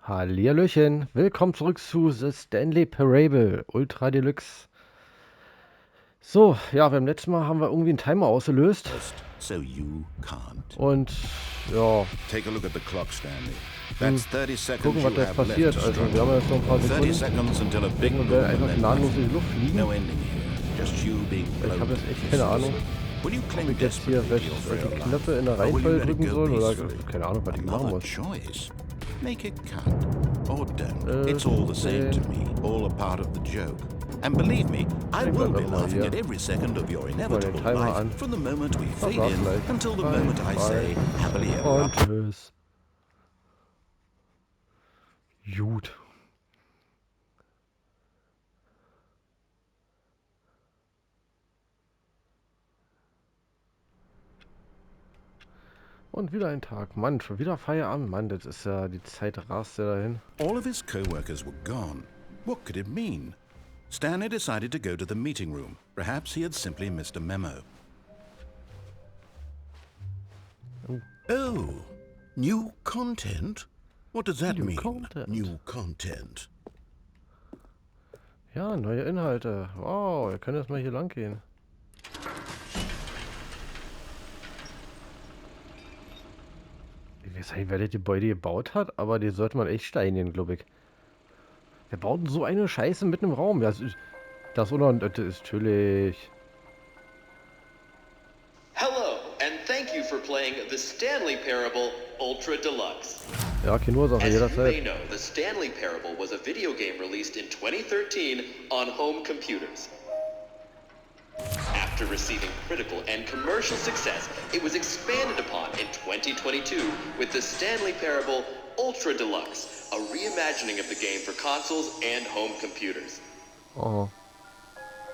Hallihallöchen, willkommen zurück zu The Stanley Parable Ultra Deluxe. So, ja, beim letzten Mal haben wir irgendwie einen Timer ausgelöst. So you can't. Und ja, Take a look at the clock, Stanley. That's 30 seconds gucken, was you jetzt have passiert. left. Also wir haben jetzt noch ein paar 30 Sekunden seconds until a big und boom werden and einfach then gnadenlos in nothing. die Luft fliegen. No ending here. Just you being Ich blown. habe jetzt echt keine Ahnung, Will you ob cling ich jetzt hier desperately to your die frail Knöpfe life? in der Or will you Reihenfolge let it drücken go soll oder peacefully? keine Ahnung, was ich machen Another muss. choice. Make it count. Or don't. It's all the same to me. All a part of the joke. And believe me, I will be laughing at every second of your inevitable life from the moment we fade in until the moment I say happily ever Und after. tschüss. Gut. Und wieder ein Tag. Mann, schon wieder Feierabend. Mann, das ist ja, die Zeit rast ja dahin. All of his co-workers were gone. What could it mean? Stanley decided to go to the meeting room. Perhaps he had simply missed a memo. Oh, new content? What does that mean? New content. Ja, neue Inhalte. Wow, wir können jetzt mal hier lang gehen. Ich weiß nicht, wer das Gebäude gebaut hat, aber die sollte man echt steinigen, glaube ich. Wer baut denn so eine Scheiße mitten im Raum? Das ist natürlich. Hello, and thank you for playing the Stanley Parable Ultra Deluxe. Ja, keine Ursache, As you may jederzeit. know, the Stanley Parable was a video game released in 2013 on home computers. After receiving critical and commercial success, it was expanded upon in 2022 with the Stanley Parable Ultra Deluxe, a reimagining of the game for consoles and home computers. Oh.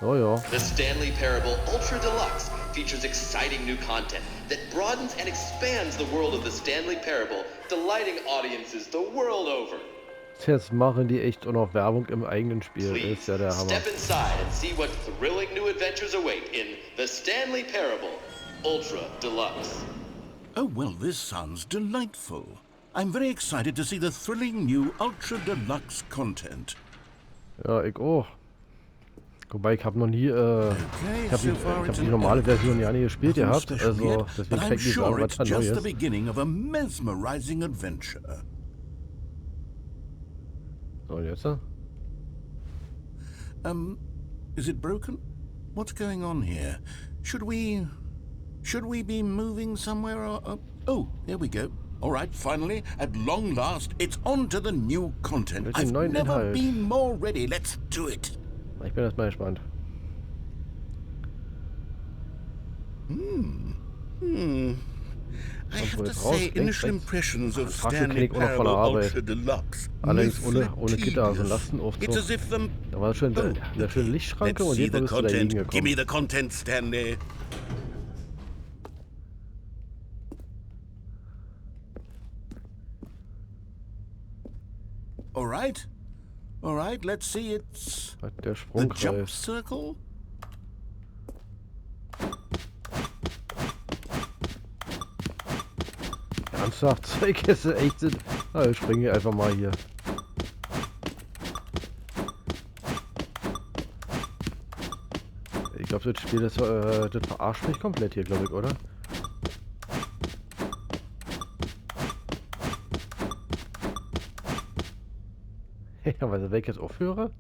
Oh ja. The Stanley Parable Ultra Deluxe features exciting new content that broadens and expands the world of the Stanley Parable, delighting audiences the world over. Jetzt machen die echt auch noch Werbung im eigenen Spiel. Das ist ja der Hammer. Step inside and see what thrilling new adventures await in the Stanley Parable Ultra Deluxe. Oh, well, this sounds delightful. I'm very excited to see the thrilling new Ultra Deluxe content. Ja, ich auch. Wobei, ich habe noch nie, ich hab die normale Version ja nie gespielt gehabt, also deswegen kann ich nicht sagen, was da neu just the ist. beginning of a mesmerizing adventure. So, und jetzt? Is it broken? What's going on here? Should we be moving somewhere or, oh, there we go. All right, finally, at long last, it's on to the new content. I've never been more ready. Let's do it. Ich bin erstmal gespannt. I have to say, initial impressions of Stanley Fahrstuhlklinik auch noch von der Parable Arbeit. Ultra Deluxe. Allerdings ohne Gitter, so ein Lastenaufzug. It's as if them. Da war schön eine schöne Lichtschranke Let's und see jetzt the bist du da content. hingekommen. Give me the content, Stanley. All right. Let's see. It's Der the jump Sprungkreis. circle. Ernsthaft, Zeugkiste, echt sind. Na, ich springe einfach mal hier. Ich glaube, das Spiel, das verarscht mich komplett hier, glaube ich, oder? Ja, weil wenn ich jetzt aufhöre,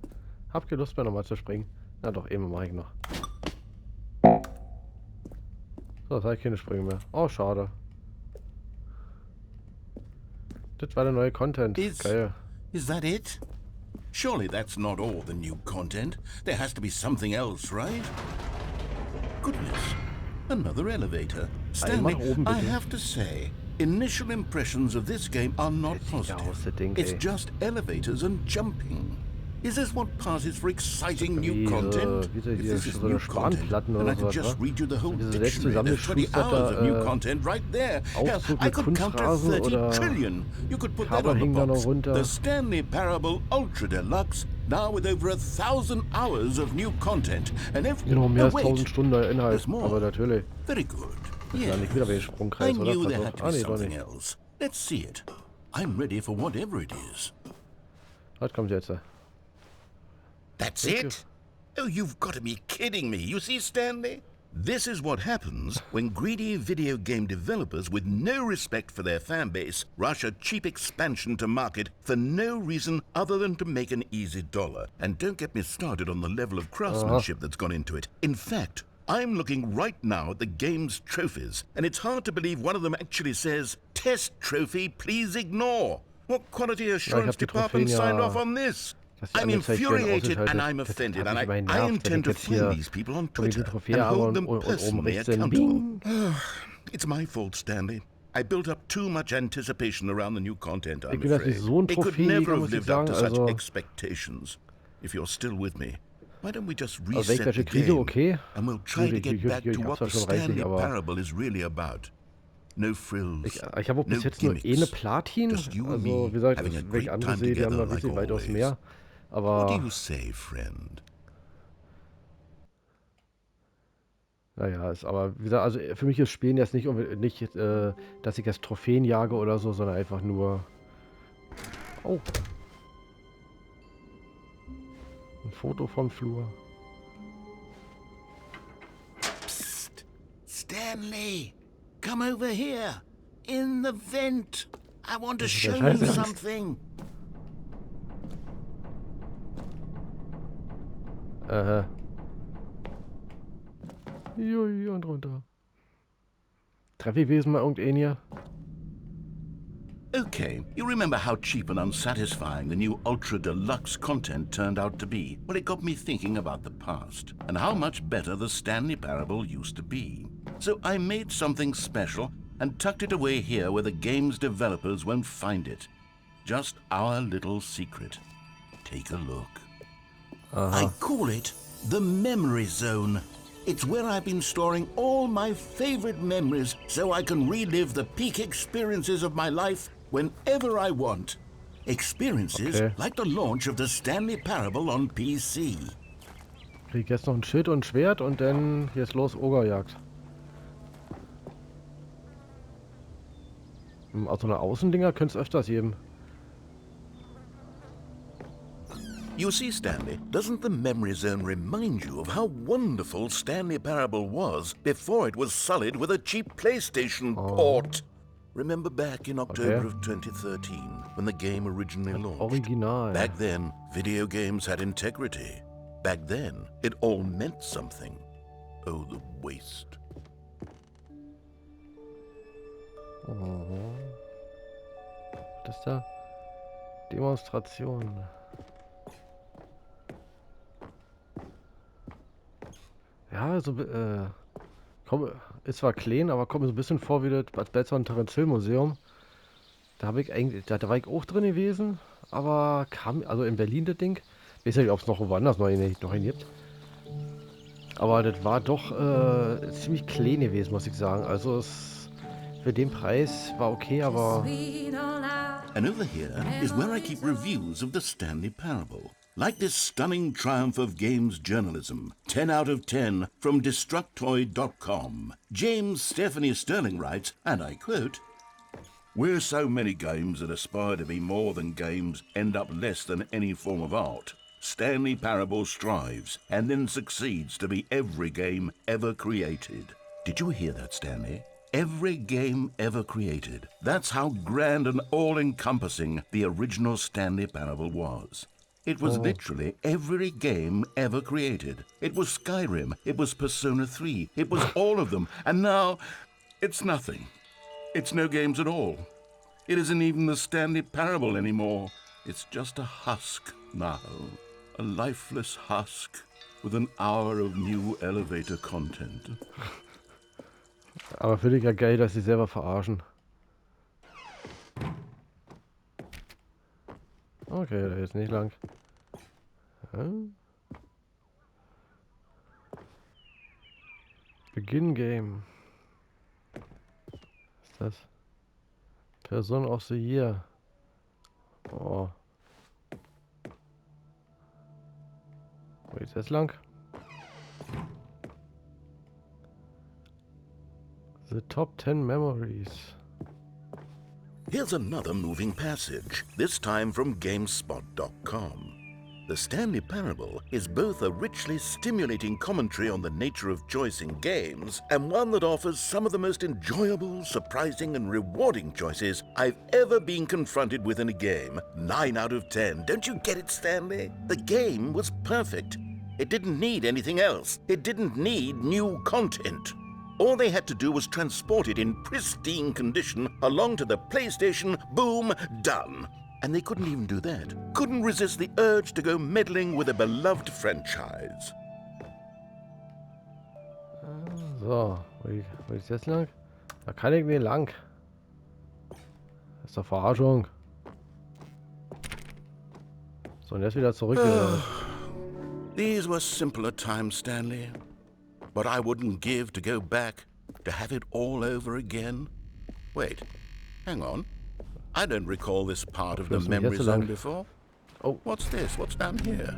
habt ihr Lust mehr nochmal zu springen? Na doch, eben mache ich noch. So, jetzt habe ich keine Sprünge mehr. Oh, schade. Das war der neue Content. Geil. Is that it? Surely that's not all the new content. There has to be something else, right? Goodness, another elevator. Stanley, I have to say, initial impressions of this game are not positive. It's just elevators and jumping. Is this what passes for exciting new content? If this is new content, then I could just read you the whole dictionary. There's 20 hours of new content right there. Hell, I could count to 30 trillion. You could put that on the box. The Stanley Parable Ultra Deluxe, now with over 1,000 hours of new content. And every... Genau, mehr als 1000 Stunden Inhalt, aber natürlich. Very good. Ja, nicht wieder welche Sprungkreis, I oder? knew there had to be Nee, doch something nicht. else. Let's see it. I'm ready for whatever it is. Was kommt jetzt? That's it? Oh, you've got to be kidding me. You see, Stanley? This is what happens when greedy video game developers with no respect for their fan base rush a cheap expansion to market for no reason other than to make an easy dollar. And don't get me started on the level of craftsmanship that's gone into it. In fact, I'm looking right now at the game's trophies, and it's hard to believe one of them actually says, "Test trophy, please ignore." What quality assurance department signed off on this? I'm infuriated and I'm offended, and I intend to find these people on Twitter and hold them personally accountable. It's my fault, Stanley. I built up too much anticipation around the new content, I'm afraid. It could never have lived up to such expectations. If you're still with me, why don't we just reset the game, and we'll try to get back to what the Stanley Parable is really about. No frills, ich habe auch bis jetzt nur eine Platin. Also, wie gesagt, wenn ich andere sehe, die haben da ein bisschen weitaus mehr. Aber. What do you say, friend? Naja, ist aber, wie gesagt, also für mich ist Spielen jetzt nicht, dass ich jetzt Trophäen jage oder so, sondern einfach nur. Oh. Ein Foto vom Flur. Psst. Stanley, come over here. In the vent. I want to show you something. Aha. Jui, und runter. Treffe ich wesen mal irgendeinen hier? Okay, you remember how cheap and unsatisfying the new Ultra Deluxe content turned out to be? Well, it got me thinking about the past, and how much better the Stanley Parable used to be. So I made something special and tucked it away here where the game's developers won't find it. Just our little secret. Take a look. I call it the Memory Zone. It's where I've been storing all my favorite memories so I can relive the peak experiences of my life whenever I want. Experiences like the launch of the Stanley Parable on PC. Krieg jetzt noch ein Schild und ein Schwert und dann jetzt los Ogerjagd. Aus so einer Außendinger könnte es öfters geben. You see, Stanley, doesn't the Memory Zone remind you of how wonderful Stanley Parable was before it was sullied with a cheap PlayStation port? Remember back in October of 2013, when the game originally launched? Original. Back then, video games had integrity. Back then, it all meant something. Oh, the waste. Was ist da? Demonstration. Ja, also, ist zwar klein, aber kommt mir so ein bisschen vor wie das Bessere Museum. Da habe ich eigentlich, da war ich auch drin gewesen, aber also in Berlin das Ding. Ich weiß nicht, ob es noch woanders noch hin gibt. Aber das war doch ziemlich klein gewesen, muss ich sagen. Also für den Preis war okay, aber. And over here is where I keep reviews of the Stanley Parable. Like this stunning triumph of games journalism, 10 out of 10 from Destructoid.com. James Stephanie Sterling writes, and I quote, "Where so many games that aspire to be more than games end up less than any form of art, Stanley Parable strives and then succeeds to be every game ever created." Did you hear that, Stanley? Every game ever created. That's how grand and all-encompassing the original Stanley Parable was. It was literally every game ever created. It was Skyrim, it was Persona 3, it was all of them, and now it's nothing. It's no games at all. It isn't even the Stanley Parable anymore. It's just a husk now. A lifeless husk with an hour of new elevator content. Aber finde ich ja geil, dass sie selber verarschen. Okay, da ist nicht lang. Begin Game. Was ist das? Person of the Year. Oh. Wo ist das lang? The Top 10 Memories. Here's another moving passage, this time from GameSpot.com. The Stanley Parable is both a richly stimulating commentary on the nature of choice in games and one that offers some of the most enjoyable, surprising, and rewarding choices I've ever been confronted with in a game. 9 out of 10. Don't you get it, Stanley? The game was perfect. It didn't need anything else. It didn't need new content. All they had to do was transport it in pristine condition along to the PlayStation. Boom, done. And they couldn't even do that. Couldn't resist the urge to go meddling with a beloved franchise. So, wo ist jetzt lang? Da kann ich nicht lang. Das ist doch Verarschung. So, und jetzt wieder zurück. These were simpler times, Stanley. But I wouldn't give to go back, to have it all over again. Wait, hang on. I don't recall this part of the memory zone before. Oh. What's this? What's down here?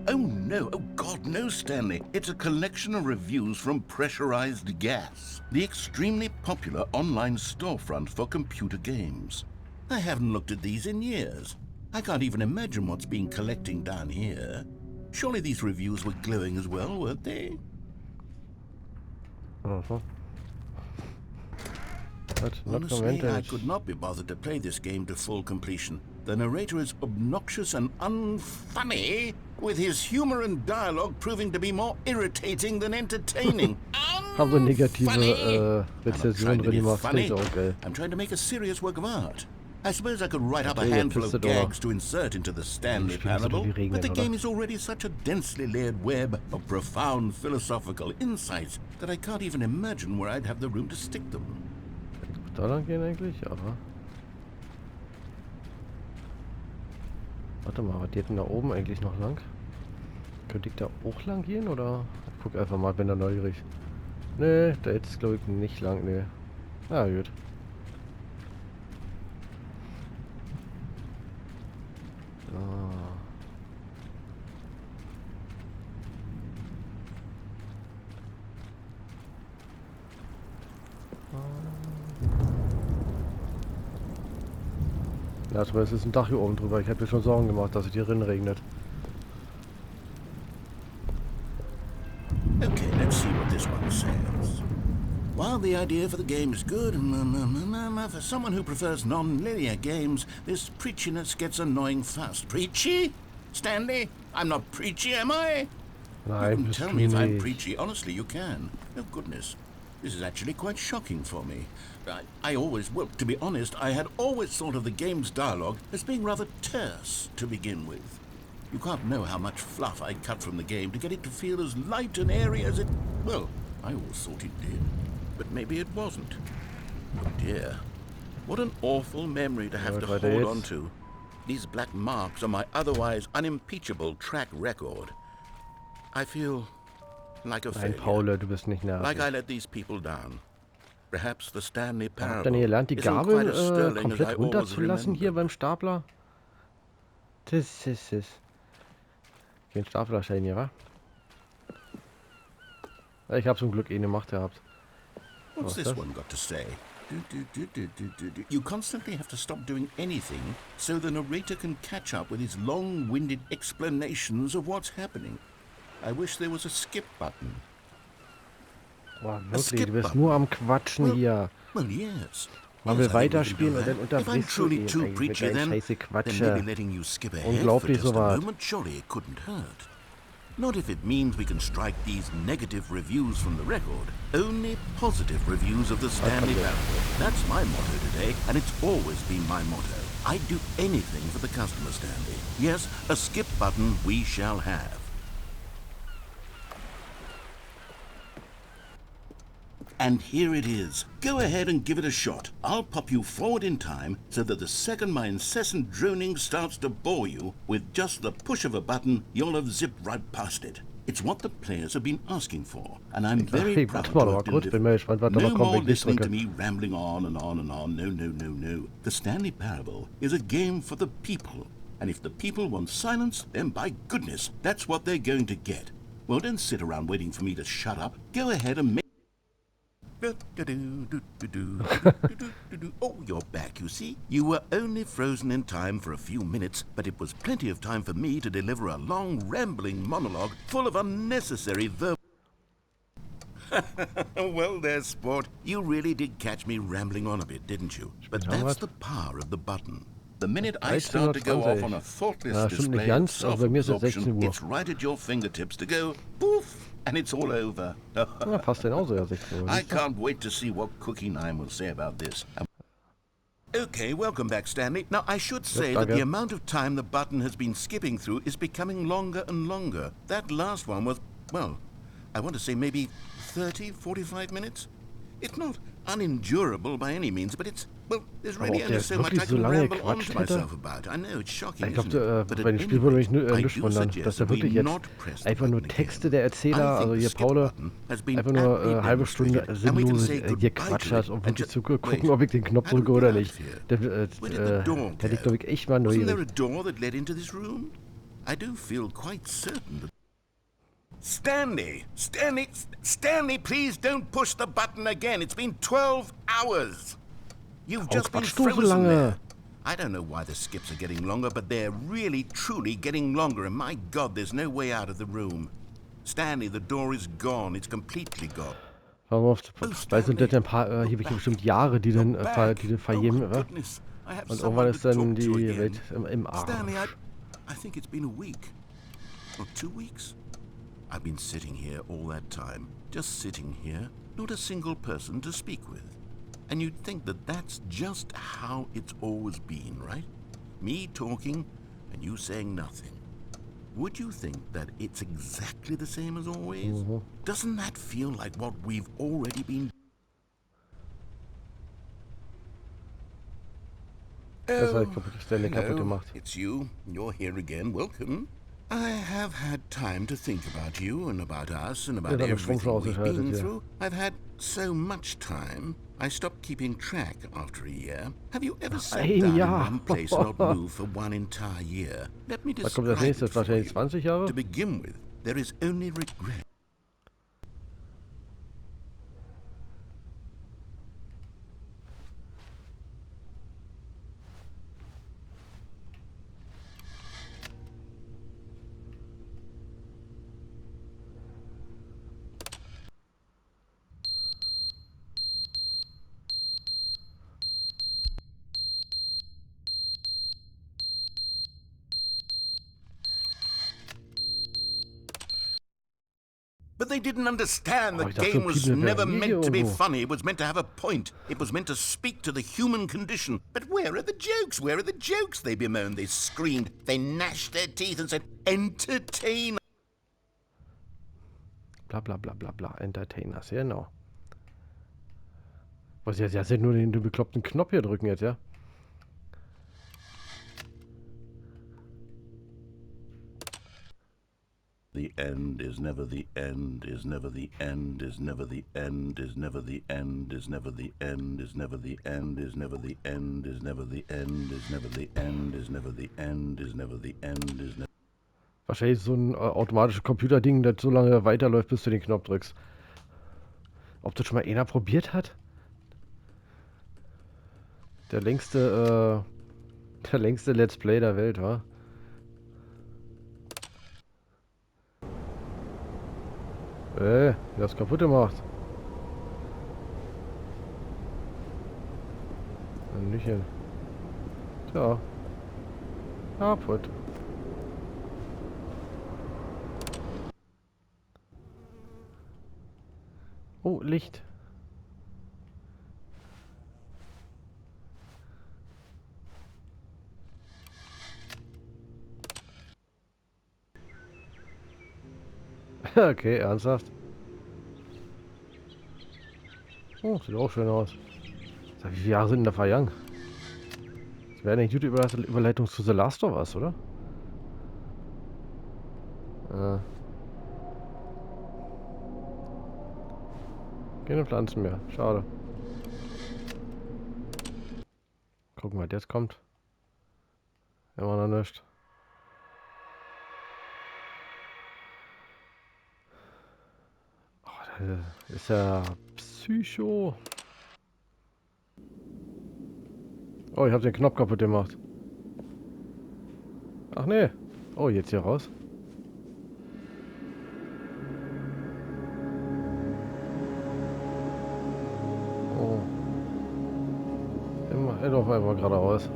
Oh no, oh God, no, Stanley. It's a collection of reviews from Pressurized Gas, the extremely popular online storefront for computer games. I haven't looked at these in years. I can't even imagine what's been collecting down here. Surely these reviews were glowing as well, weren't they? Honestly, I could not be bothered to play this game to full completion. The narrator is obnoxious and unfunny, with his humor and dialogue proving to be more irritating than entertaining. Haben so negative Rezensionen drin gemacht. I'm trying to make a serious work of art. I suppose I could write up a handful of gags to insert into the Stanley Parable, but the game is already such a densely layered web of profound philosophical insights that I can't even imagine where I'd have the room to stick them. Da lang gehen eigentlich, aber... Warte mal, was geht denn da oben eigentlich noch lang? Könnte ich da auch lang gehen, oder? Ich guck einfach mal, bin da neugierig. Nee, da ist glaube ich nicht lang, nee. Ah, gut. Ja, aber es ist ein Dach hier oben drüber. Ich habe mir schon Sorgen gemacht, dass es hier drin regnet. Okay, let's see what this one says. While the idea for the game is good, for someone who prefers non-linear games, this preachiness gets annoying fast. Preachy? Stanley? I'm not preachy, am I? Nein, you can tell me if I'm preachy. Honestly, you can. Oh, goodness. This is actually quite shocking for me. I always, well, to be honest, I had always thought of the game's dialogue as being rather terse to begin with. You can't know how much fluff I cut from the game to get it to feel as light and airy as it... Well, I always thought it did. But maybe it wasn't. Oh dear. What an awful memory to have to hold on to. These black marks are my otherwise unimpeachable track record. I feel like a failure. Nein, Paul, du bist nicht nervig. Like I let these people down. Perhaps the Stanley Parable. Habt ihr nicht gelernt, die Gabel komplett runterzulassen hier beim Stapler? Das ist es. Kein Staplerschein hier, wa? Ich hab zum Glück gemacht gehabt. What's this one got to say? You constantly have to stop doing anything so the narrator can catch up with his long-winded explanations of what's happening. I wish there was a skip button. Boah, wirklich, du bist nur am Quatschen hier. Well, yes. Man will weiterspielen und dann unterbrichst du ihn eigentlich mit deinen scheiße Quatsche. Unglaublich sowas. Surely it couldn't hurt. Not if it means we can strike these negative reviews from the record. Only positive reviews of the Stanley Parable. That's my motto today, and it's always been my motto. I'd do anything for the customer, Stanley. Yes, a skip button we shall have. And here it is. Go ahead and give it a shot. I'll pop you forward in time so that the second my incessant droning starts to bore you, with just the push of a button, you'll have zipped right past it. It's what the players have been asking for, and I'm very proud to have delivered. No more listening to me rambling on and on and on. No, no, no, no. The Stanley Parable is a game for the people, and if the people want silence, then by goodness, that's what they're going to get. Well, don't sit around waiting for me to shut up. Go ahead and make... Oh, you're back, you see. You were only frozen in time for a few minutes, but it was plenty of time for me to deliver a long, rambling monologue full of unnecessary verbal... Well there, sport. You really did catch me rambling on a bit, didn't you? But that's the power of the button. The minute I start to go off on a thoughtless display of self-absorption, it's right at your fingertips to go poof, and it's all over. Ja, passt genauso, ja, 16 Uhr. I can't wait to see what Cookie 9 will say about this. Okay, welcome back, Stanley. Now, I should say that the amount of time the button has been skipping through is becoming longer and longer. That last one was, well, I want to say maybe 30, 45 minutes. It's not unendurable by any means, but it's, well, there's really only so much I can ramble on to myself about. I know, it's shocking, ich glaube, bei dem Spiel würde mich nicht wundern, dass er wirklich jetzt einfach nur Texte der Erzähler, also hier Paul, einfach nur eine halbe Stunde sinnlos gequatscht hat, um wirklich zu gucken, ob ich den Knopf drücke oder nicht. Der hätte ich, glaube ich, echt mal neugierig. Stanley, please don't push the button again. It's been 12 hours. You've just been frozen there. I don't know why the skips are getting longer, but they're really, truly getting longer. And my God, there's no way out of the room. Stanley, the door is gone. It's completely gone. Weil sind das ein paar, hier bestimmt Jahre, die dann vergehen, oder? Und irgendwann ist dann die Welt im Arsch. Stanley, I think it's been a week. Or 2 weeks. I've been sitting here all that time, just sitting here, not a single person to speak with. And you'd think that that's just how it's always been, right? Me talking and you saying nothing. Would you think that it's exactly the same as always? Doesn't that feel like what we've already been... Oh, hello, it's you. You're here again. Welcome. I have had time to think about you and about us and about everything we've been through. I've had so much time, I stopped keeping track after a year. Have you ever sat down in one place and not moved for one entire year? Let me describe it for you. To begin with, there is only regret. But they didn't understand the game was never meant to be funny. It was meant to have a point. It was meant to speak to the human condition. But where are the jokes? Where are the jokes? They bemoaned, they screamed, they gnashed their teeth and said, entertain. Bla bla bla bla bla, Entertainers, ja genau. Was jetzt, ja, nur den bekloppten Knopf hier drücken jetzt, ja? The end is never the end, is never the end, is never the end, is never the end, is never the end, is never the end, is never the end, is never the end, is never the end, is never the end, is never the end, is never... Wahrscheinlich so ein automatisches Computerding, das so lange weiterläuft, bis du den Knopf drückst. Ob das schon mal einer probiert hat? Der längste Let's Play der Welt, wa? Der ist kaputt gemacht. Nicht hin. Tja. Kaputt. Oh, Licht. Okay, ernsthaft. Oh, sieht auch schön aus. Wie viele Jahre sind denn da vergangen? Das wäre eine gute Überleitung zu The Last of Us, oder? Keine Pflanzen mehr. Schade. Gucken, was jetzt kommt. Immer noch nichts. Oh, Ist ja Psycho. Oh, ich habe den Knopf kaputt gemacht. Ach nee. Oh, jetzt hier raus. Oh. Immer doch einfach geradeaus.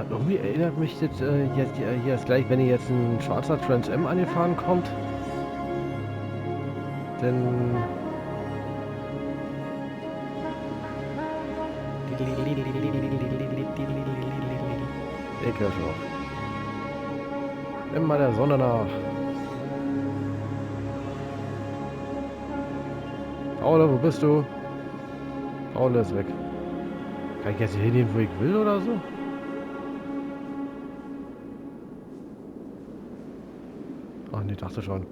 Irgendwie erinnert mich das jetzt gleich, wenn hier jetzt ein schwarzer Trans M angefahren kommt. Denn Ekelschau. Immer der Sonne nach. Paul, wo bist du? Paul ist weg. Kann ich jetzt hier hingehen, wo ich will oder so? Ach nee, dachte schon.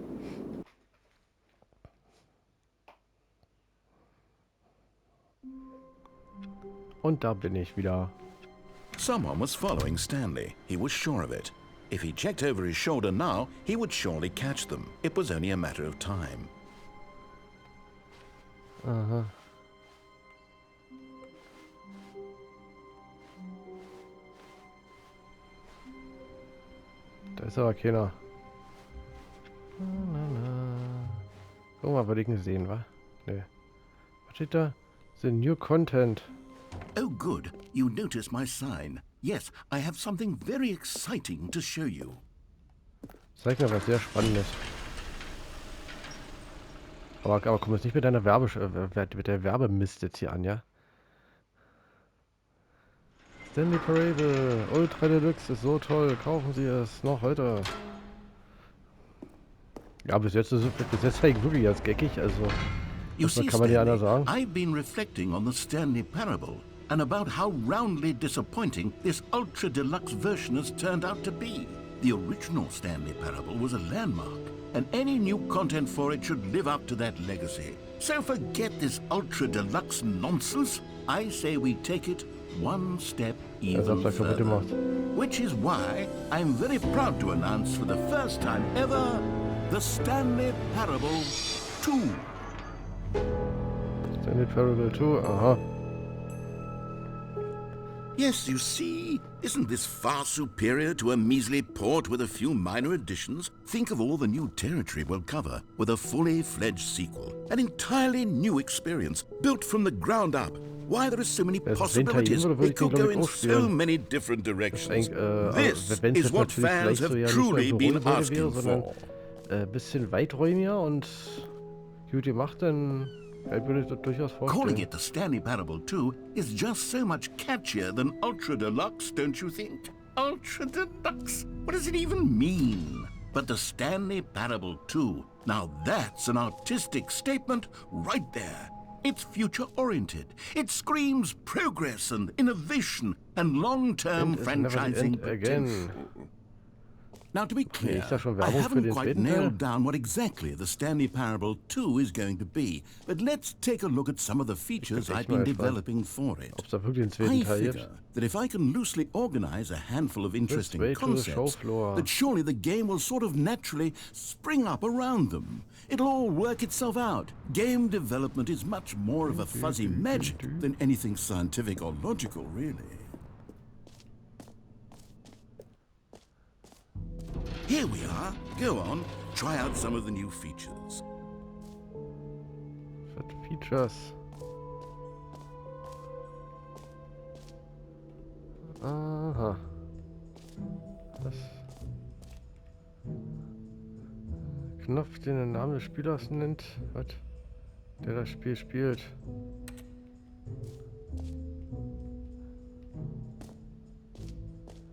Und da bin ich wieder. Someone was following Stanley. He was sure of it. If he checked over his shoulder now, he would surely catch them. It was only a matter of time. Aha. Da ist aber keiner. Guck mal, was ich nicht sehen, wa? Nee. Was steht da? The new content. Oh, good. You noticed my sign. Yes, I have something very exciting to show you. Zeig mir was sehr Spannendes. Aber komm jetzt nicht mit deiner mit der Werbemist jetzt hier an, ja? Stanley Parable Ultra Deluxe ist so toll. Kaufen Sie es noch heute. Ja, bis jetzt eigentlich wirklich jetzt geckig. Also, You was see, kann man dir einer Stanley, sagen? I've been reflecting on the Stanley Parable and about how roundly disappointing this ultra deluxe version has turned out to be. The original Stanley Parable was a landmark, and any new content for it should live up to that legacy. So forget this ultra deluxe nonsense. I say we take it one step even further. Which is why I'm very proud to announce for the first time ever the Stanley Parable 2. Stanley Parable 2, aha. Yes, you see, isn't this far superior to a measly port with a few minor additions? Think of all the new territory we'll cover with a fully fledged sequel. An entirely new experience, built from the ground up. Why, there are so many possibilities. It could go in so many different directions. This is what fans have truly been asking for. Bisschen weiträumiger und gut gemacht, dann würde ich das durchaus Calling vorstellen. it the Stanley Parable 2 is just so much catchier than Ultra Deluxe, don't you think? Ultra Deluxe? What does it even mean? But the Stanley Parable 2, now that's an artistic statement right there. It's future-oriented. It screams progress and innovation and long-term franchising potential. Now, to be clear, I haven't quite nailed down what exactly the Stanley Parable 2 is going to be, but let's take a look at some of the features I've been developing for it. I figure that if I can loosely organize a handful of interesting concepts, that surely the game will sort of naturally spring up around them. It'll all work itself out. Game development is much more of a fuzzy magic than anything scientific or logical, really. Here we are. Go on, try out some of the new features. What features? Aha. Das Knopf, den der Name des Spielers nennt, was? Der das Spiel spielt.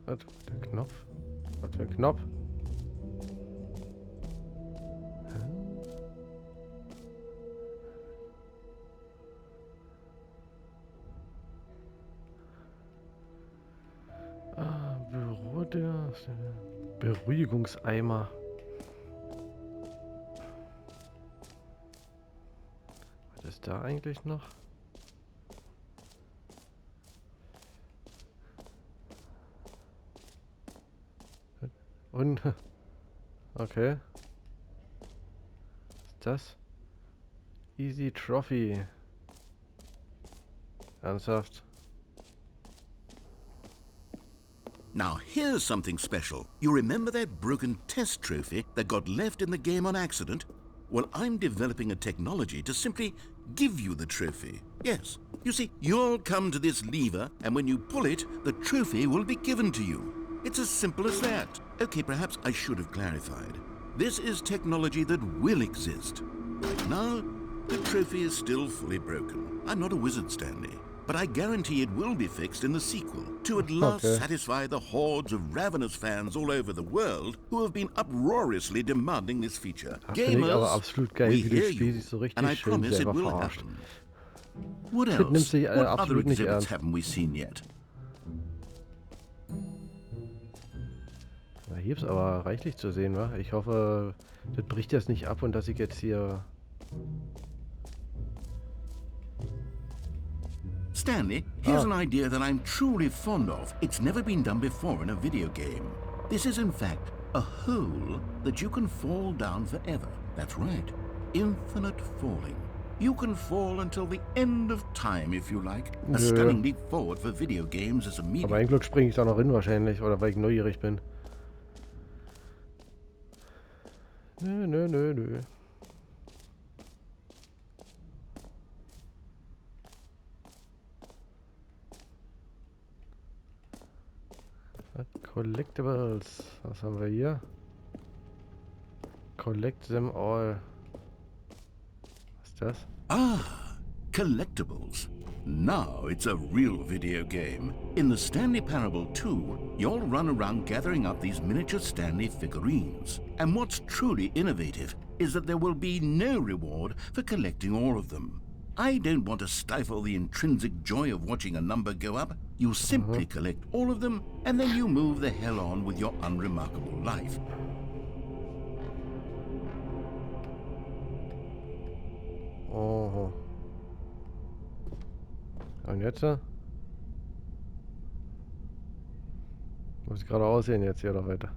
Was? Der Knopf? Was für ein Knopf? Büro der Beruhigungseimer. Was ist da eigentlich noch? Und okay. das? Easy Trophy. Ernsthaft? Now here's something special. You remember that broken test trophy that got left in the game on accident? Well, I'm developing a technology to simply give you the trophy. Yes. You see, you'll come to this lever, and when you pull it, the trophy will be given to you. It's as simple as that. Okay, perhaps I should have clarified. This is technology that will exist. Right now, the trophy is still fully broken. I'm not a wizard, Stanley, but I guarantee it will be fixed in the sequel to at last satisfy the hordes of ravenous fans all over the world who have been uproariously demanding this feature. Gamers, we hear you, and I promise it will happen. What else? What other exhibits haven't we seen yet? Na, hier ist aber reichlich zu sehen, wa? Ich hoffe, das bricht jetzt nicht ab und dass ich jetzt hier... Stanley, here's an idea that I'm truly fond of. It's never been done before in a video game. This is in fact a hole that you can fall down forever. That's right. Infinite falling. You can fall until the end of time, if you like. A stunning leap forward for video games as a medium. Aber ein Glück springe ich da noch hin wahrscheinlich, oder weil ich neugierig bin. Nö. Collectibles. Was haben wir hier? Collect them all. Was ist das? Ah, collectibles. Now it's a real video game. In the Stanley Parable 2, you'll run around gathering up these miniature Stanley figurines. And what's truly innovative is that there will be no reward for collecting all of them. I don't want to stifle the intrinsic joy of watching a number go up. You simply collect all of them, and then you move the hell on with your unremarkable life. Oh. Und jetzt? Muss ich gerade aussehen jetzt hier oder weiter?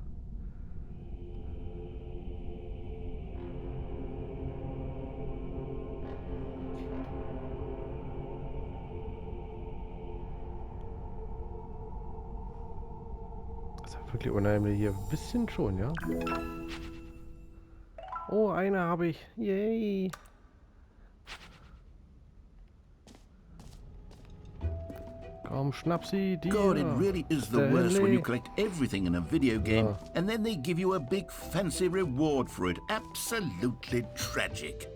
Das ist wirklich unheimlich hier. Ein bisschen schon, ja? Oh, eine habe ich. Yay! Komm, schnapp sie dir. God, it really is the worst when you collect everything in a video game and then they give you a big fancy reward for it. Absolutely tragic.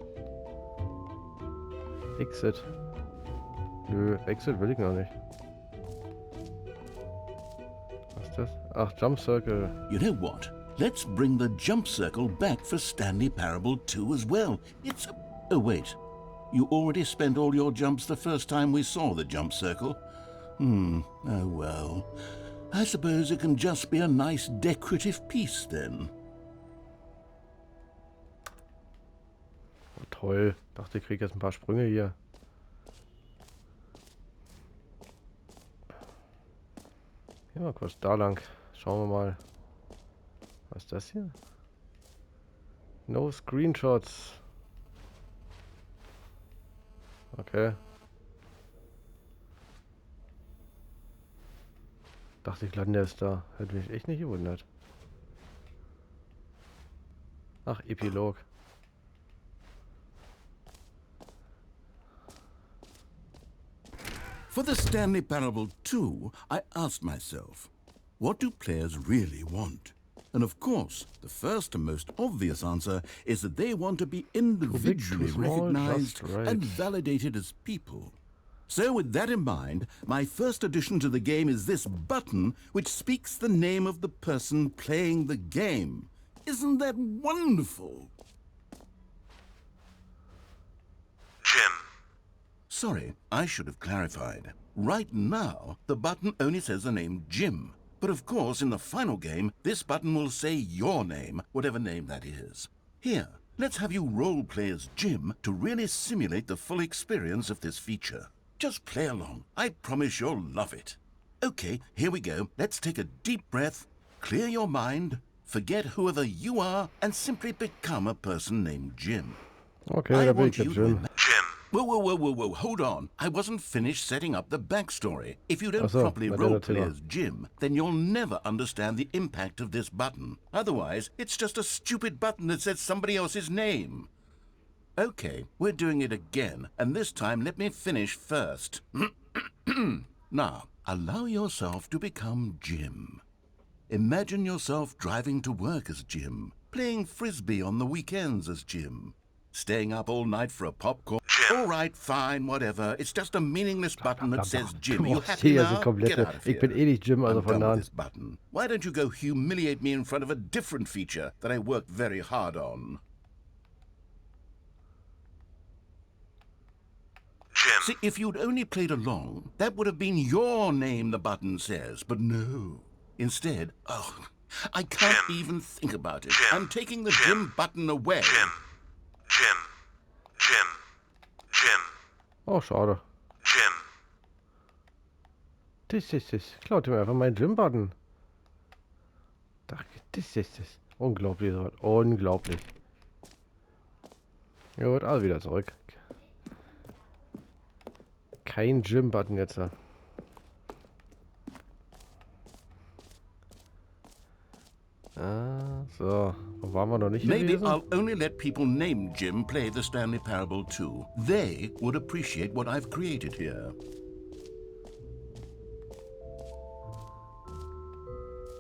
Exit. Nö, Exit will ich noch nicht. Was ist das? Ach, Jump Circle. You know what? Let's bring the jump circle back for Stanley Parable 2 as well. It's... Oh, wait. You already spent all your jumps the first time we saw the jump circle. Oh well. I suppose it can just be a nice decorative piece then. Oh, toll. Dachte, ich kriege jetzt ein paar Sprünge hier. Gehen wir kurz da lang. Schauen wir mal. Was ist das hier? No Screenshots. Okay. Dachte ich, lande ist da. Hätte mich echt nicht gewundert. Ach, Epilog. For the Stanley Parable 2, I asked myself, what do players really want? And of course, the first and most obvious answer is that they want to be individually recognized and validated as people. So with that in mind, my first addition to the game is this button which speaks the name of the person playing the game. Isn't that wonderful? Jim. Sorry, I should have clarified. Right now, the button only says the name Jim. But of course, in the final game, this button will say your name, whatever name that is. Here, let's have you role-play as Jim to really simulate the full experience of this feature. Just play along. I promise you'll love it. Okay, here we go. Let's take a deep breath, clear your mind, forget whoever you are, and simply become a person named Jim. Okay, da bin ich jetzt Jim. Whoa, hold on. I wasn't finished setting up the backstory. If you don't properly roleplay as Jim, then you'll never understand the impact of this button. Otherwise, it's just a stupid button that says somebody else's name. Okay, we're doing it again, and this time let me finish first. Now, allow yourself to become Jim. Imagine yourself driving to work as Jim, playing frisbee on the weekends as Jim, staying up all night for a popcorn. All right, fine, whatever. It's just a meaningless button that says Jim. You happy now? Get out of here. Ich bin eh nicht Jim, also von done with this button. Why don't you go humiliate me in front of a different feature that I worked very hard on? Jim. See, if you'd only played along, that would have been your name the button says, but no. Instead, I can't even think about it. I'm taking the Jim button away. Jim. Oh, schade. Jim. Das ist es. Klaut mir einfach meinen Jim-Button. Das ist es. Unglaublich. Unglaublich. Gut, also wieder zurück. Kein Jim-Button jetzt. So. Wo waren wir noch nicht Maybe gewesen? I'll only let people named Jim play the Stanley Parable too. They would appreciate what I've created here.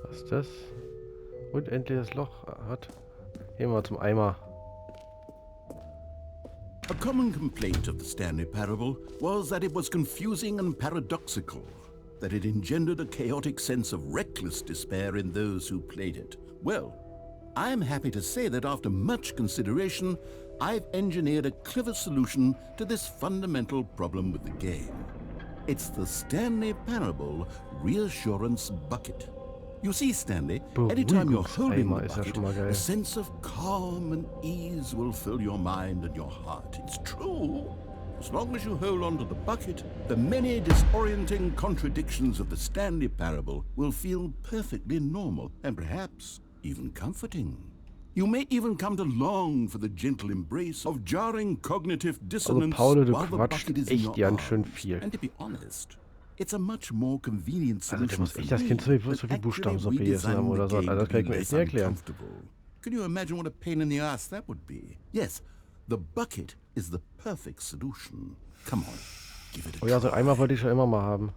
Was ist das? Unendliches Loch hat. Gehen wir zum Eimer. A common complaint of the Stanley Parable was that it was confusing and paradoxical, that it engendered a chaotic sense of reckless despair in those who played it. Well, I am happy to say that after much consideration, I've engineered a clever solution to this fundamental problem with the game. It's the Stanley Parable Reassurance Bucket. You see, Stanley, anytime you're holding the bucket, a sense of calm and ease will fill your mind and your heart. It's true. As long as you hold on to the bucket, the many disorienting contradictions of the Stanley Parable will feel perfectly normal and perhaps even comforting. You may even come to long for the gentle embrace of jarring cognitive dissonance Paul, du while the bucket is in echt your ganz schön arms. viel. And to be honest, it's a much more convenient Also der solution muss for echt das me Kind so viel than Buchstabensuppe actually gegessen haben oder so. redesigning the Also das kann ich game mir to echt be nicht less erklären. uncomfortable. Can you imagine what a pain in the ass that would be? Yes, the bucket is the perfect solution. Come on, give it a Oh ja, so try. Eimer wollte ich schon immer mal haben.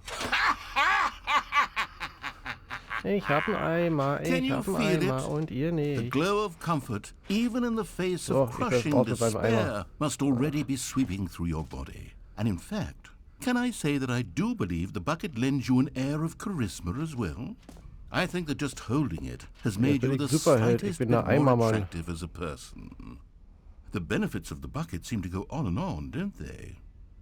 Ich hab einen Eimer, und ihr The nicht. glow of comfort, even in the face So, of ich bin crushing raus mit meinem Eimer. despair, must already be sweeping through your body. And in fact, can I say that I do believe the bucket lends you an air of charisma as well? I think that just holding it has made bin you ich the Superheld, ich slightest bin bit der more Eimermann. attractive as a person. The benefits of the bucket seem to go on, don't they?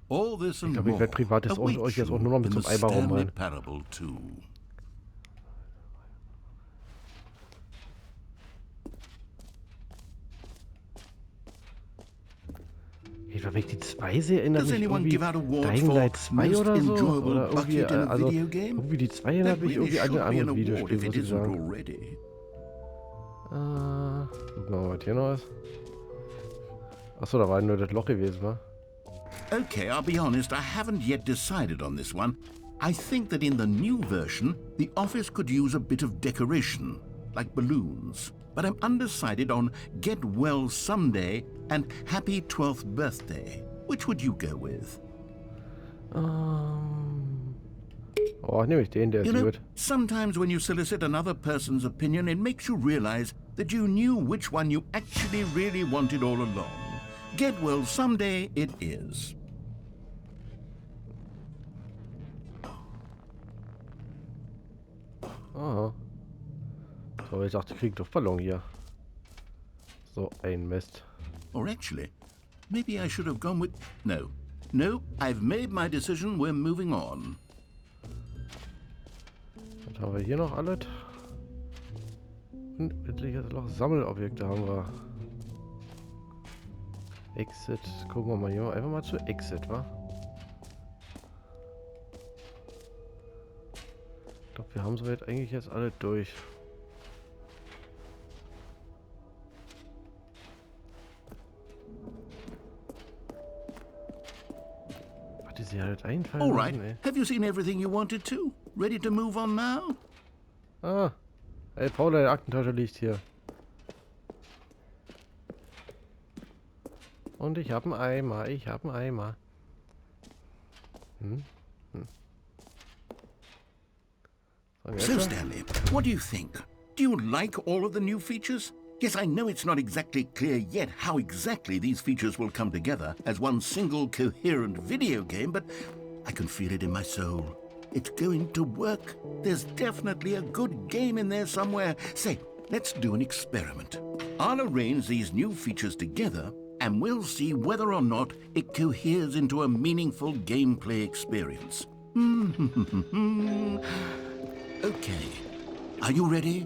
All this and glaub, ich more werd privat jetzt awaits euch jetzt you auch nur noch mit in zum the Eimer Stanley rumrennen. Parable too. Ich glaube, wenn ich die 2 sehe, erinnert Does mich anyone irgendwie give out awards Dying for Light 2 most oder so. enjoyable Oder irgendwie, bucket in a also video game? irgendwie die 2 erinnert That mich really irgendwie an ein should be an anderes award Videospiel, if muss it ich isn't sagen. already. Gucken wir mal, was hier noch ist. Achso, da war nur das Loch gewesen, wa? Okay, I'll be honest, I haven't yet decided on this one. I think that in the new version, the office could use a bit of decoration, like balloons. But I'm undecided on Get Well Someday and Happy 12th Birthday. Which would you go with? Oh, nehme ich den, der You ist know, gut. sometimes when you solicit another person's opinion, it makes you realize that you knew which one you actually really wanted all along. Get Well Someday it is. Aha. So, ich dachte, ich krieg Luftballon hier. So ein Mist. Or actually, maybe I should have gone with... No. No, I've made my decision. We're moving on. Was haben wir hier noch alles? Unendliches Loch. Sammelobjekte haben wir. Exit. Gucken wir mal hier. Einfach mal zu Exit, wa? Ich glaube, wir haben soweit eigentlich jetzt alle durch. dir halt einfallen All right. lassen, ey. Have you seen everything you wanted to? Ready to move on now? Ah. Ey, Paul, deine Aktentasche liegt hier. Und ich habe einen Eimer. Ich habe einen Eimer. Hm? So, Stanley, what do you think? Do you like all of the new features? Yes, I know it's not exactly clear yet how exactly these features will come together as one single coherent video game, but I can feel it in my soul. It's going to work. There's definitely a good game in there somewhere. Say, let's do an experiment. I'll arrange these new features together, and we'll see whether or not it coheres into a meaningful gameplay experience. Okay, are you ready?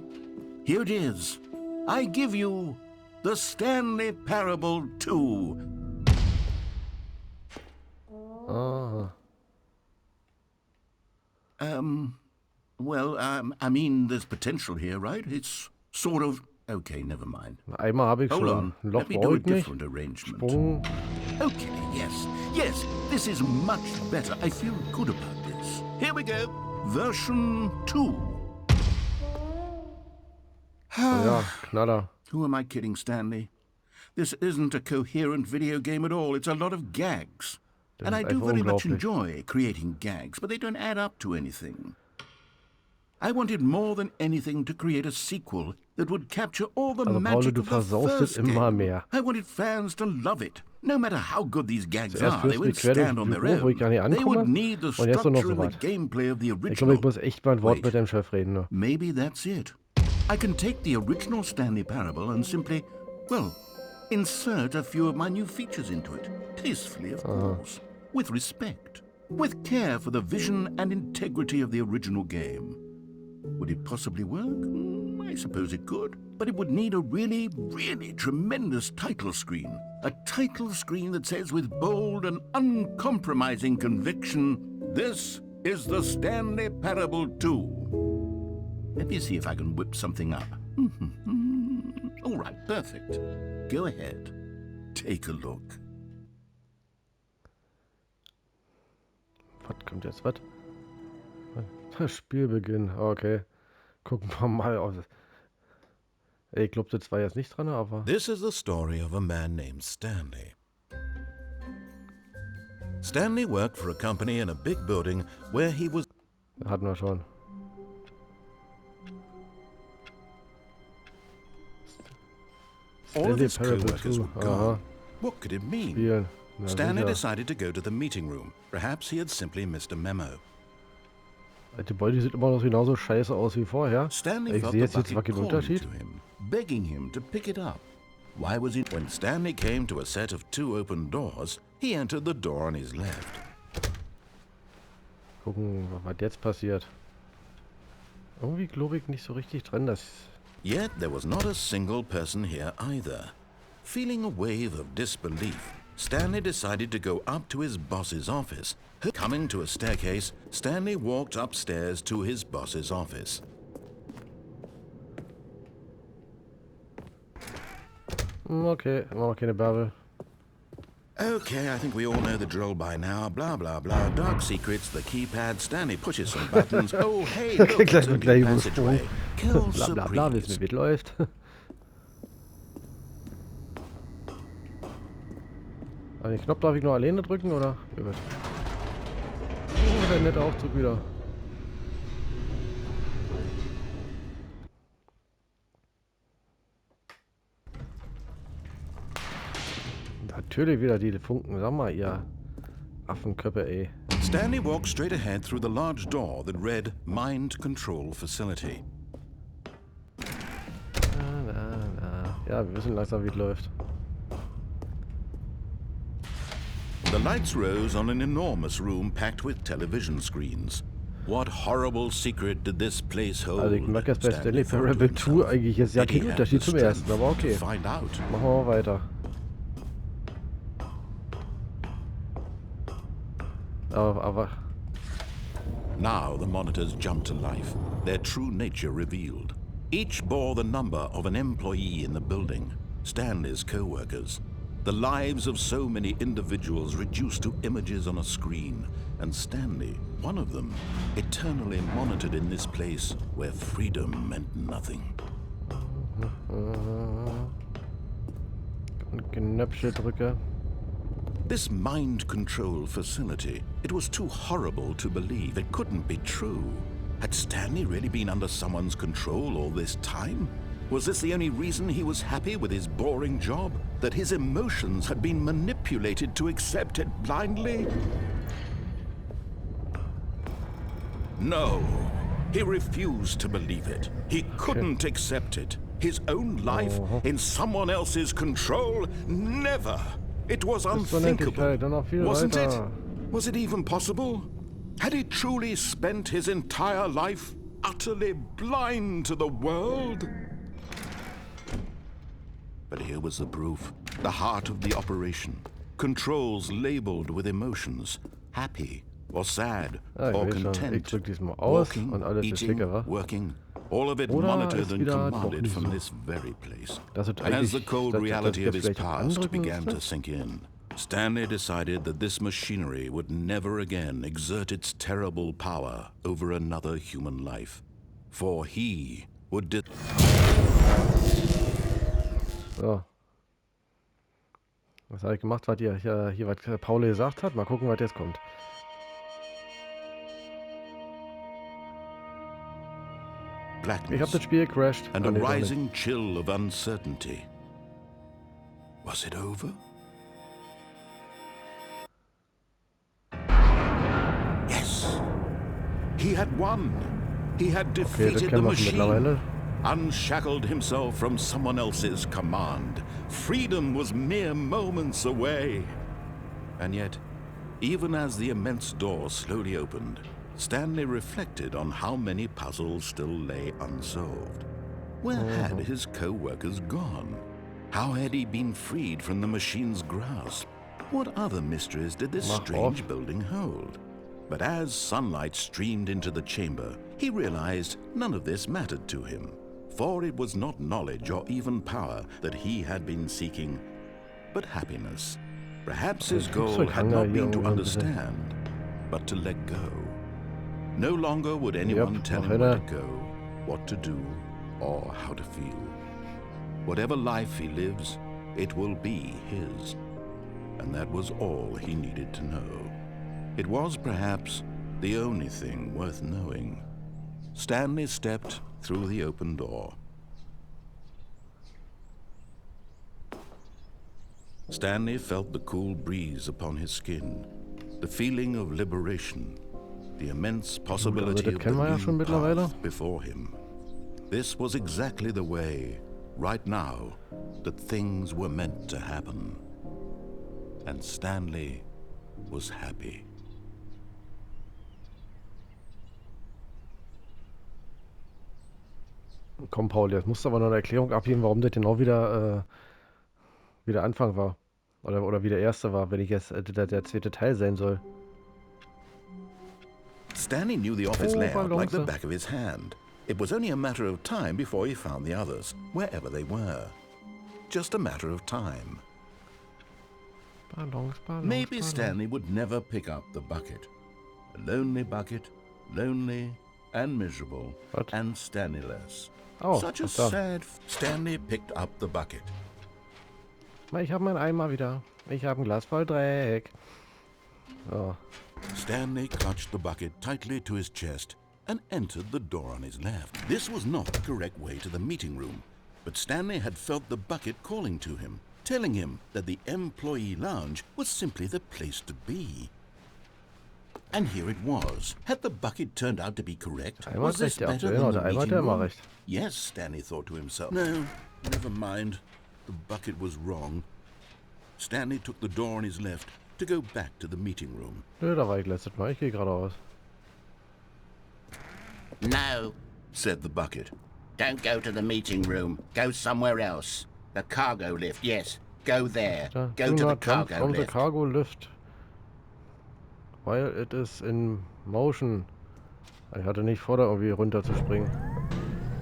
Here it is. I give you the Stanley Parable 2. I mean, there's potential here, right? It's sort of... Okay, never mind. Einmal habe ich Hold schon. on, Ein Loch let me do brauche a ich nicht. different arrangement. Sprung. Okay, yes, this is much better. I feel good about this. Here we go. Version 2. Oh ja, Knaller. Who am I kidding, Stanley? This isn't a coherent video game at all. It's a lot of gags. And I do very much enjoy creating gags, but they don't add up to anything. I wanted more than anything to create a sequel that would capture all the magic of the first game. I wanted fans to love it. No matter how good these gags are, they won't stand on their own. They would need the structure and the gameplay of the Ich glaube, original. ich muss echt mal ein Wort mit dem Chef reden. Ne? Maybe that's it. I can take the original Stanley Parable and simply, well, insert a few of my new features into it. Tastefully, of course. With respect. With care for the vision and integrity of the original game. Would it possibly work? I suppose it could. But it would need a really, really tremendous title screen. A title screen that says with bold and uncompromising conviction, "This is the Stanley Parable 2." Let me see if I can whip something up. All right, perfect. Go ahead. Take a look. Was kommt jetzt? Was? Spielbeginn. Okay. Gucken wir mal aus. Ich glaube, das war jetzt nicht dran, aber... This is the story of a man named Stanley. Stanley worked for a company in a big building where he was... Hatten wir schon. All of his co-workers were Aha. gone. What could it mean? Spielen. Na, Stanley sicher. decided to go to the meeting room. Perhaps he had simply missed a memo. Die Beute sieht immer noch genauso scheiße aus wie vorher. Stanley Ich felt sehe the jetzt zwar bucket keinen calling Unterschied. to him, begging him to pick it up. Why was it? When Stanley came to a set of 2 open doors, he entered the door on his left. Gucken, was jetzt passiert. Irgendwie glaube ich nicht so richtig dran, dass... Yet there was not a single person here either. Feeling a wave of disbelief, Stanley decided to go up to his boss's office. Coming to a staircase, Stanley walked upstairs to his boss's office. Okay, machen wir keine Bärbel. Okay, I think we all know the drill by now. Blah, blah, blah. Dark secrets, the keypad. Stanley pushes some buttons. Oh, hey, look, Gleich it's mit open gleich passageway. Kill Bla bla bla, wissen wir, wie es läuft. Aber den Knopf darf ich nur alleine drücken, oder? Ja, gut. Oh, der nette Aufzug wieder. Natürlich wieder die Funken. Sag mal, ihr Affenköppe, ey. Stanley walked straight ahead through the large door that read Mind Control Facility. Ja, wir wissen langsam, wie es läuft. The lights rose on an enormous room packed with television screens. What horrible secret did this place hold? Also ich merke jetzt bei Stanley Parable 2 eigentlich jetzt ja kein Unterschied zum ersten, aber okay. Find out. Machen wir mal weiter. Aber Now the monitors jumped to life, their true nature revealed. Each bore the number of an employee in the building, Stanley's co-workers. The lives of so many individuals reduced to images on a screen, and Stanley, one of them, eternally monitored in this place where freedom meant nothing. Knöpfe drücke. This mind control facility, it was too horrible to believe. It couldn't be true. Had Stanley really been under someone's control all this time? Was this the only reason he was happy with his boring job? That his emotions had been manipulated to accept it blindly? No, he refused to believe it. He couldn't accept it. His own life in someone else's control? Never! It was unthinkable. Wasn't it? Was it even possible? Had he truly spent his entire life utterly blind to the world? But here was the proof. The heart of the operation. Controls labeled with emotions. Happy or sad or content. Walking, eating, working. All of it monitored and commanded from this very place. And as the cold reality of his past began to sink in, Stanley decided that this machinery would never again exert its terrible power over another human life. For he would... So. Was habe ich gemacht? Was hier was Paul gesagt hat? Mal gucken, was jetzt kommt. Ich habe das Spiel gecrashed. And a rising chill of uncertainty. Was it over? Yes. He had won. He had defeated the machine. Unshackled himself from someone else's command. Freedom was mere moments away. And yet, even as the immense door slowly opened, Stanley reflected on how many puzzles still lay unsolved. Where had his co-workers gone? How had he been freed from the machine's grasp? What other mysteries did this strange building hold? But as sunlight streamed into the chamber, he realized none of this mattered to him. For it was not knowledge or even power that he had been seeking, but happiness. Perhaps his goal had not been to understand, but to let go. No longer would anyone tell him where to go, what to do, or how to feel. Whatever life he lives, it will be his. And that was all he needed to know. It was perhaps the only thing worth knowing. Stanley stepped through the open door. Stanley felt the cool breeze upon his skin, the feeling of liberation, the immense possibility of the new path before him. This was exactly the way, right now, that things were meant to happen. And Stanley was happy. Komm, Paul, jetzt musst du aber noch eine Erklärung abgeben, warum das genau wieder der Anfang war. Oder wie der erste war, wenn ich jetzt der zweite Teil sein soll. Stanley knew the office layout like the back of his hand. It was only a matter of time before he found the others, wherever they were. Just a matter of time. Maybe Stanley would never pick up the bucket. A lonely bucket, lonely and miserable, and Stanley-less. Oh, such a sad... Stanley picked up the bucket. Ich habe meinen Eimer wieder. Ich habe ein Glas voll Dreck. Oh. Stanley clutched the bucket tightly to his chest and entered the door on his left. This was not the correct way to the meeting room, but Stanley had felt the bucket calling to him, telling him that the employee lounge was simply the place to be. And here it was. Had the bucket turned out to be correct? Was this better than the meeting room? Yes, Stanley thought to himself. No, never mind. The bucket was wrong. Stanley took the door on his left to go back to the meeting room. Nö, da war ich letztes Mal. Ich gehe geradeaus. No, said the bucket. Don't go to the meeting room. Go somewhere else. The cargo lift, yes. Go there. Go to the cargo lift. The cargo lift. While it is in motion. Ich hatte nicht vor, da irgendwie runterzuspringen.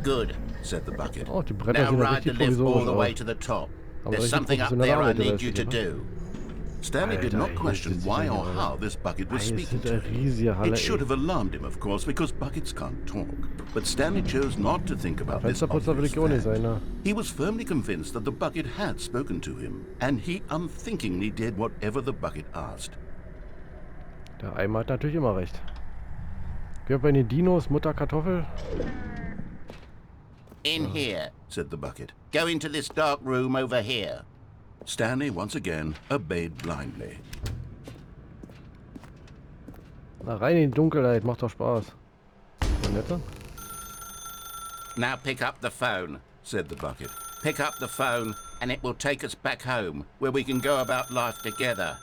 Good, said the bucket. Oh, die Bretter now sehen ride the richtig lift all provisorisch the way aus. to the top. There's something up there I need you to do. Stanley did not question why or how this bucket was speaking to him. It should have alarmed him, of course, because buckets can't talk. But Stanley chose not to think about this obvious fact. He was firmly convinced that the bucket had spoken to him, and he unthinkingly did whatever the bucket asked. Der Eimer hat natürlich immer recht. Geh bei den Dinos, Mutter Kartoffel. In here, said the bucket. Go into this dark room over here. Stanley once again obeyed blindly. Na rein in die Dunkelheit, macht doch Spaß. Und jetzt? Now pick up the phone, said the bucket. Pick up the phone and it will take us back home, where we can go about life together.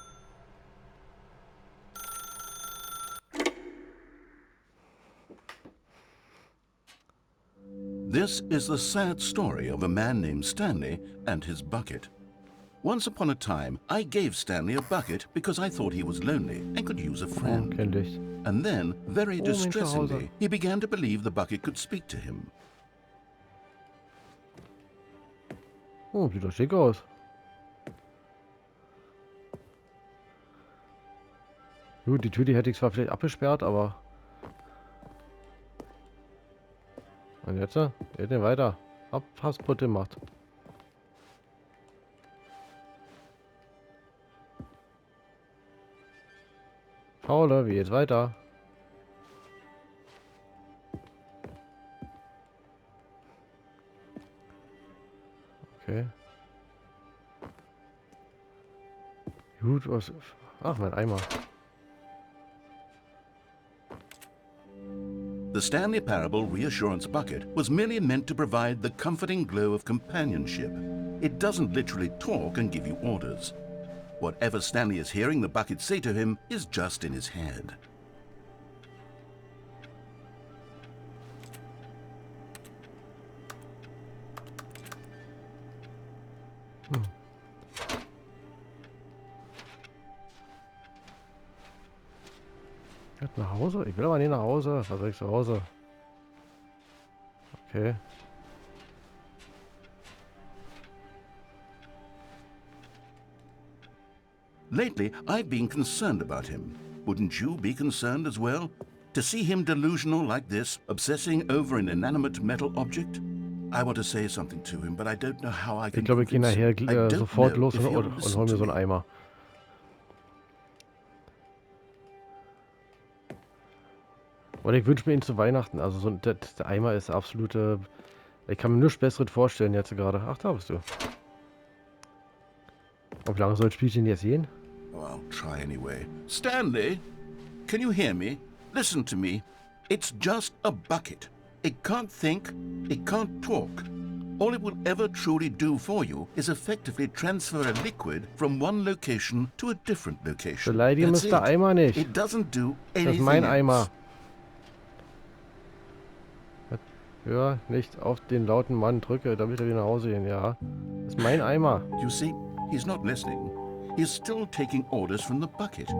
This is the sad story of a man named Stanley and his bucket. Once upon a time, I gave Stanley a bucket because I thought he was lonely and could use a friend. Kenn dich. And then, very distressingly, he began to believe the bucket could speak to him. Oh, sieht doch schick aus. Gut, die Tür, die hätte ich zwar vielleicht abgesperrt, aber... Und jetzt? Geht nicht weiter. Abpassput gemacht. Paul, wie geht's weiter? Okay. Gut, was... Ach, mein Eimer. The Stanley Parable Reassurance Bucket was merely meant to provide the comforting glow of companionship. It doesn't literally talk and give you orders. Whatever Stanley is hearing the bucket say to him is just in his head. Jetzt nach Hause? Ich will aber nicht nach Hause. Was soll ich zu Hause? Okay. Lately, I've been concerned about him. Wouldn't you be concerned as well? To see him delusional like this, obsessing over an inanimate metal object? I want to say something to him, but I don't know how I can. Ich glaube, ich gehe nachher sofort los und hol mir so einen Eimer. Oder ich wünsche mir ihn zu Weihnachten. Also so der Eimer ist absolute... Ich kann mir nichts Besseres vorstellen jetzt gerade. Ach, da bist du. Und wie lange soll das Spielchen jetzt gehen? Oh, I'll try anyway. Stanley, can you hear me? Listen to me. It's just a bucket. It can't think. It can't talk. All it will ever truly do for you is effectively transfer a liquid from one location to a different location. Beleidigen ist der Eimer nicht. It doesn't do anything. Das ist mein else. Eimer. Hör nicht auf den lauten Mann, drücke, damit wir nach Hause gehen, ja. Das ist mein Eimer. You see, he's not listening. He's still taking orders from the bucket.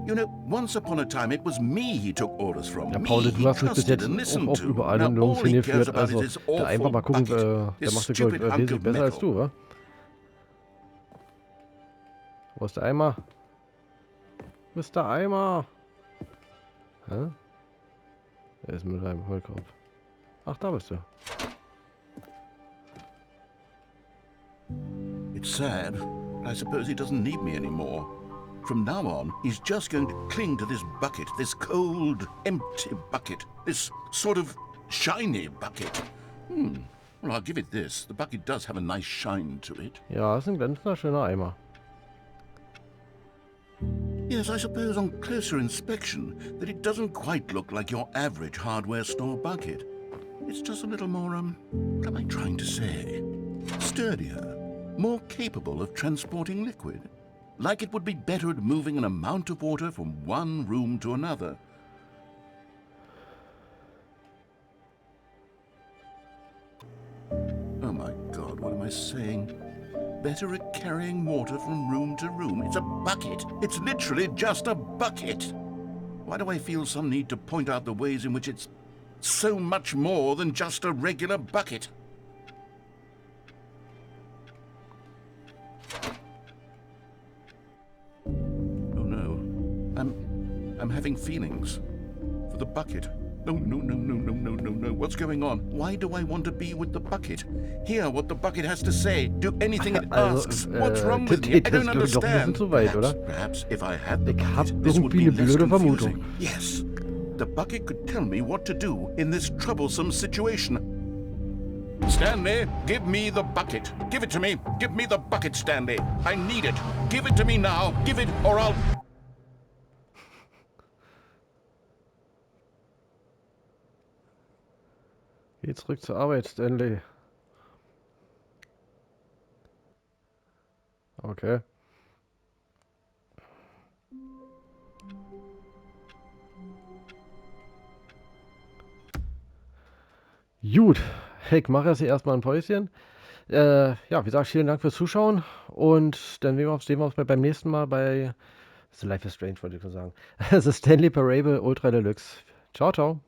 You know, once upon a time it was me he took orders from. Ja, Paul, du hast mich bis jetzt auch überall nirgends hingeführt. Also, der einfach mal gucken, der macht es, glaube ich, wesentlich besser als du, wa? Wo ist der Eimer? Wo ist der Eimer? Hä? Er ist mit einem Heulkopf. Ach, da bist du. It's sad. I suppose he doesn't need me anymore. From now on, he's just going to cling to this bucket, this cold, empty bucket, this sort of shiny bucket. Well, I'll give it this. The bucket does have a nice shine to it. Ja, ist ein glänzender, schöner Eimer. Yes, I suppose on closer inspection that it doesn't quite look like your average hardware store bucket. It's just a little more, what am I trying to say? Sturdier, more capable of transporting liquid. Like it would be better at moving an amount of water from one room to another. Oh my God, what am I saying? Better at carrying water from room to room. It's a bucket. It's literally just a bucket. Why do I feel some need to point out the ways in which it's so much more than just a regular bucket? having feelings for the bucket. No, no, no, no, no, no, no, no. What's going on? Why do I want to be with the bucket? Hear what the bucket has to say. Do anything it asks. What's wrong with me? I don't understand. Perhaps if I had the bucket, this would be less confusing. Yes, the bucket could tell me what to do in this troublesome situation. Stanley, give me the bucket. Give it to me. Give me the bucket, Stanley. I need it. Give it to me now. Give it or I'll... Geh zurück zur Arbeit, Stanley. Okay. Gut. Ich mache jetzt erstmal ein Päuschen. Ja, wie gesagt, vielen Dank fürs Zuschauen. Und dann sehen wir uns beim nächsten Mal bei The Life is Strange, wollte ich schon sagen. The Stanley Parable Ultra Deluxe. Ciao, ciao.